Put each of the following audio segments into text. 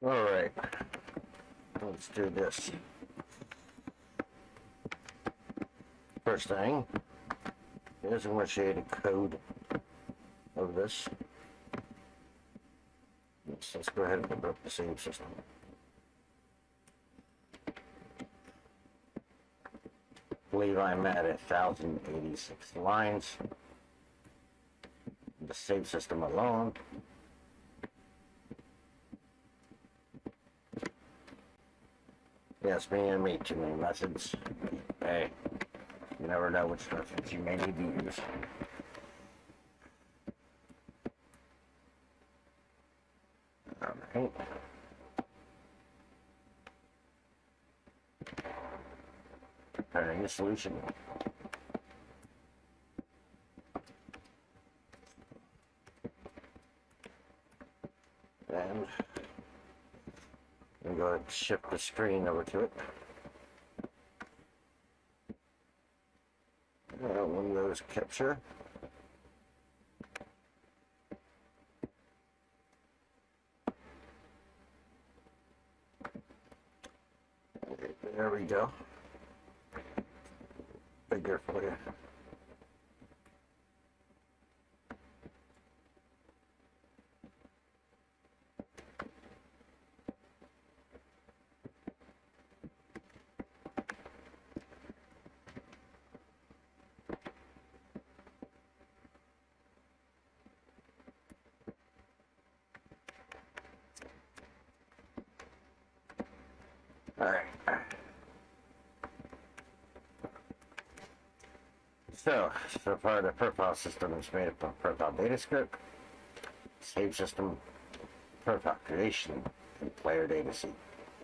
Alright, let's do this. First thing is I'm going to show you the code of this. Let's go ahead and open up the save system. I believe I'm at 1,086 lines. The save system alone. Yes, me and me too many methods. Hey, you never know which methods you may need to use. Alright. Preparing the solution. And I'm going to shift the screen over to it. Windows capture. There we go. Bigger for you. Alright. So far the profile system is made up of profile data script, save system, profile creation, and player data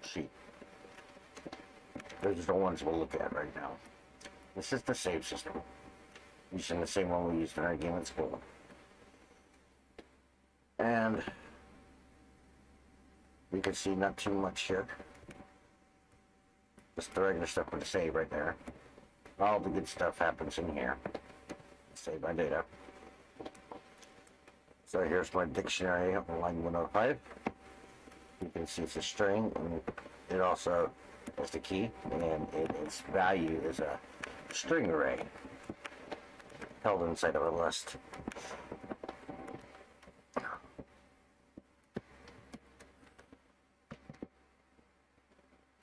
sheet. Those are the ones we'll look at right now. This is the save system, using the same one we used in our game at school. And you can see not too much here. Just the regular stuff with the save right there. All the good stuff happens in here. Save my data. So here's my dictionary on line 105. You can see it's a string, and it also is the key, and its value is a string array held inside of a list.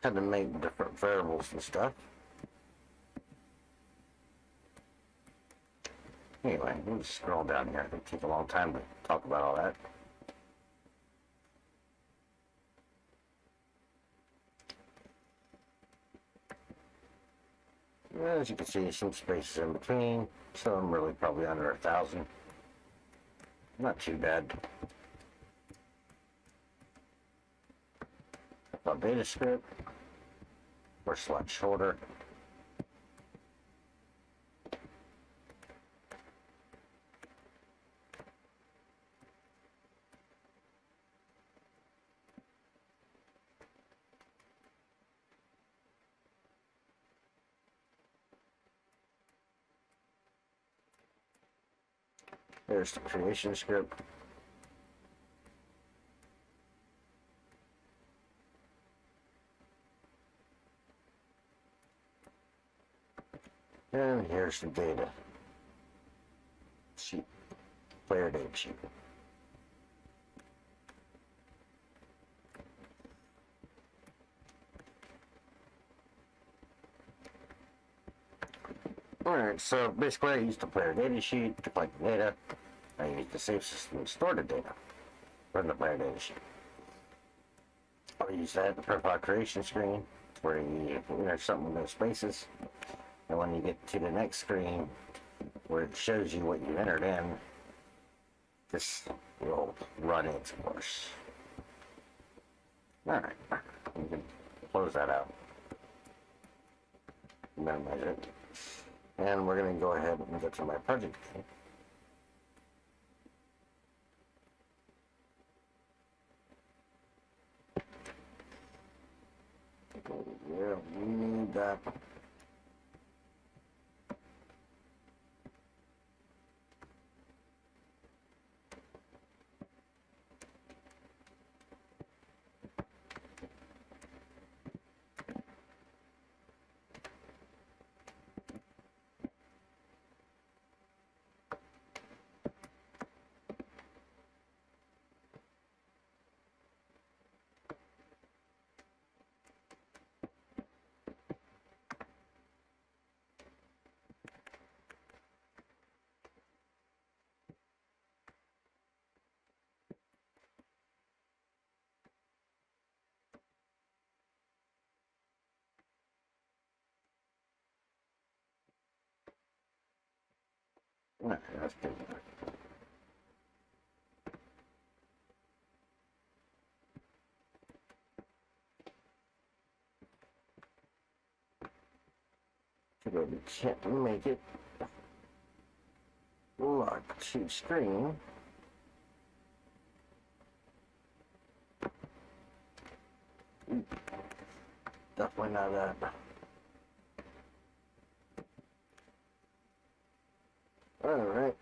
Had to make different variables and stuff. Anyway, we'll just scroll down here. It'll take a long time to talk about all that. As you can see, some spaces in between. Some of them really probably under 1,000. Not too bad. About data script. Or select shoulder. There's the creation script. And here's the data sheet, player data sheet. Alright, so basically I used the player data sheet to collect the data. I used the save system to store the data from the player data sheet. I'll use that in the profile creation screen where you enter something in those spaces. And when you get to the next screen where it shows you what you entered in, this will run its course. Alright, you can close that out. Minimize it. And we're going to go ahead and go to my project again. Yeah, we need that. No, that's good. We can't make it lock to screen. Definitely not that. All right.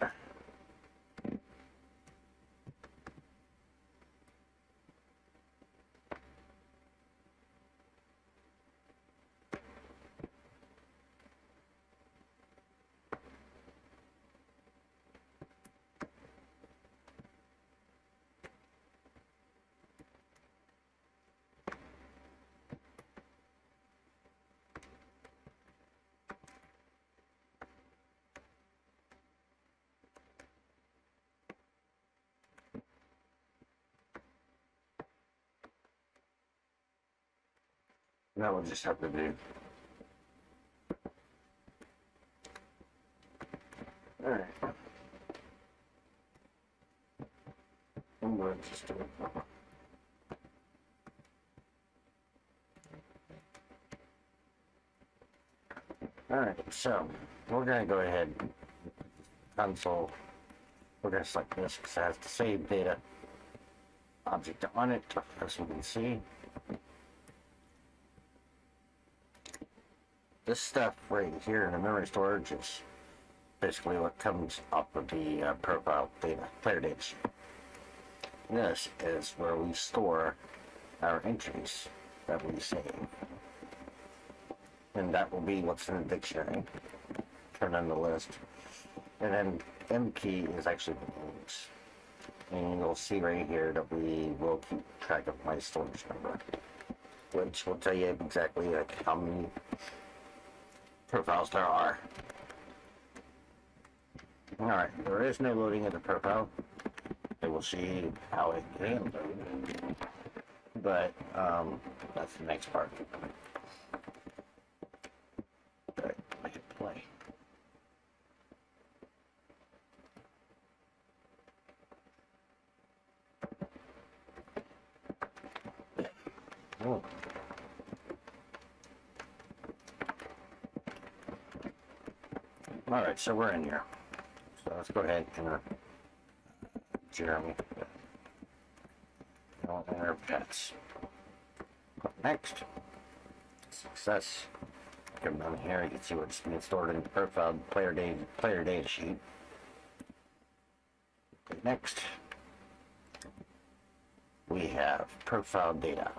That will just have to do. All right. I'm going to just do it. All right, so we're going to go ahead and console. We're going to select this because it has the save data object on it, as you can see. This stuff right here in the memory storage is basically what comes up with the profile data, player data sheet. This is where we store our entries that we save. And that will be what's in the dictionary. Turn on the list. And then M key is actually the names. And you'll see right here that we will keep track of my storage number, which will tell you exactly like how many profiles there are. Alright, there is no loading of the profile. It will see how it can load. But that's the next part. Alright, I can play. Oh. Alright, so we're in here. So let's go ahead and enter Jeremy. We'll enter pets. Click next. Success. Come down here, you can see what's being stored in the profile player data sheet. Click next. We have profile data.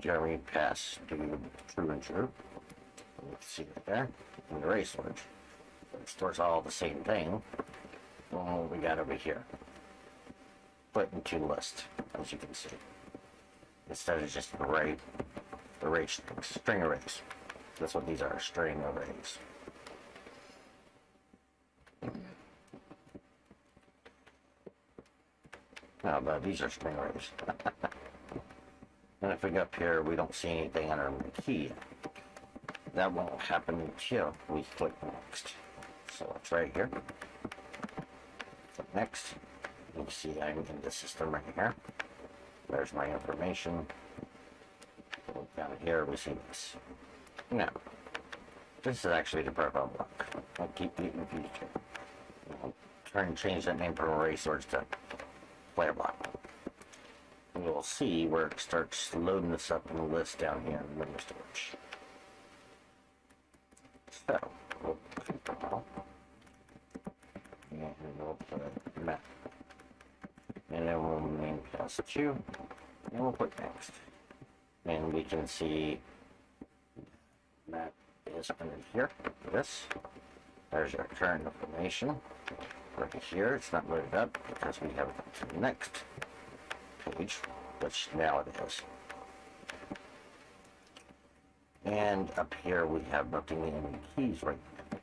Jeremy pass to true and true. You can see it there. And the array storage. It stores all the same thing. What we got over here. Split into list, as you can see. Instead of just array strings, string arrays. That's what these are, string arrays. Now, but these are string arrays. And if we go up here, we don't see anything under the key. That won't happen until we click next. So it's right here. Click next. You can see I'm in the system right here. There's my information. Look down here, we see this. Now, this is actually the profile block. I'll keep getting confused here. I'll try and change that name from array storage to player block. And you'll see where it starts loading this up in the list down here in memory storage. So, we'll control, and we'll put a map. And then we'll name class 2, and we'll put next. And we can see map is under here, this. There's our current information. Right here, it's not loaded up because we have it to the next page, which now it is. And up here we have nothing in the keys right now.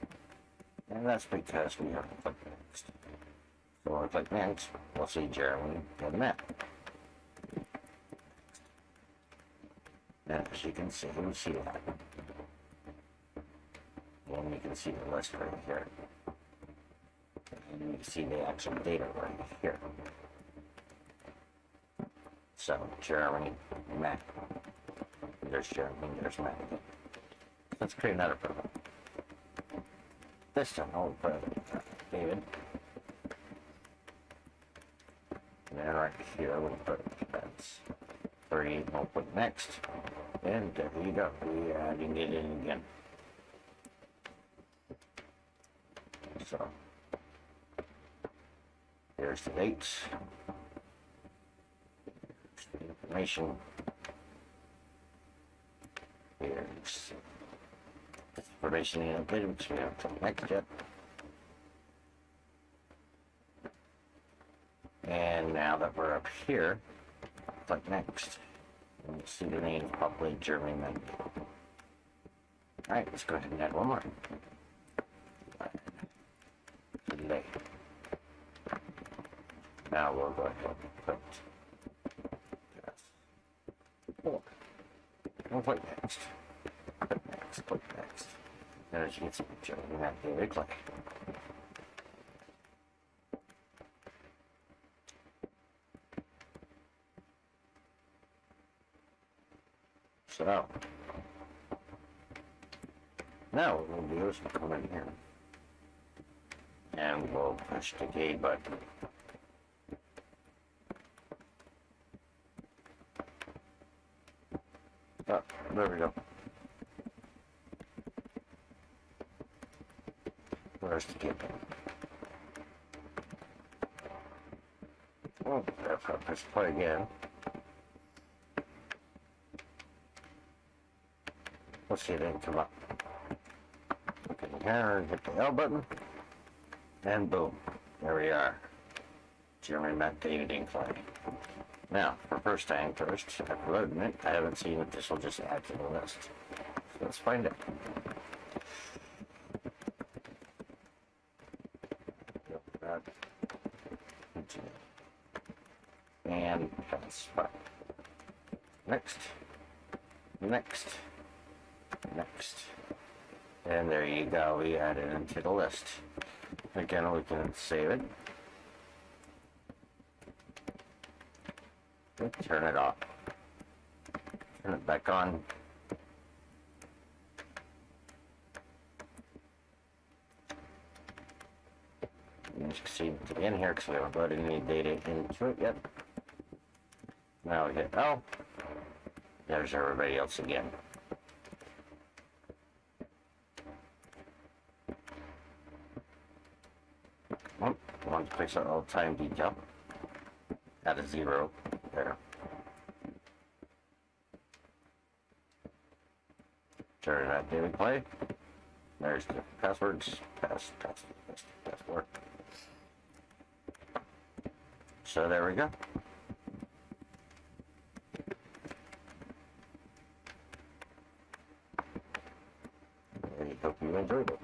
And that's because we have to click next. So when we click next, we'll see Jeremy and map. And as you can see, we see that. And you can see the list right here. And you can see the actual data right here. So, Jeremy, Matt. There's Jeremy, there's Matt again. Let's create another profile. This time, I'll put David. And then right here, we'll put that's 3, we'll put next. And there you go, we adding it in again. So, here's the dates. Here's the information. Here's information in a bit, which we haven't clicked next yet. And now that we're up here, click next. And you see the name populate Germany menu. Alright, let's go ahead and add one more. Delay. Now we'll go ahead and put four. We'll click next. Click next, click next. And as you can see, Germany menu, we click. So, now what we'll do is come in here and we'll push the K button. Oh, there we go. Where's the K button? Oh, therefore, press play again. Let's see, it didn't come up. Look in here and hit the L button. And boom, there we are. Jeremy Matt David Incline. Now, for first time first, after loading it, I haven't seen if this will just add to the list. So let's find it. And that's fine. Next. Next. Next. And there you go, we added it into the list. Again, we can save it. Turn it off. Turn it back on. You can see it again here because we haven't loaded any data into it yet. Now we hit L. There's everybody else again. Oh, I want to fix our old time detail. Add a 0 there. Turn that daily play. There's the passwords. Password. So there we go. I hope you enjoyed it.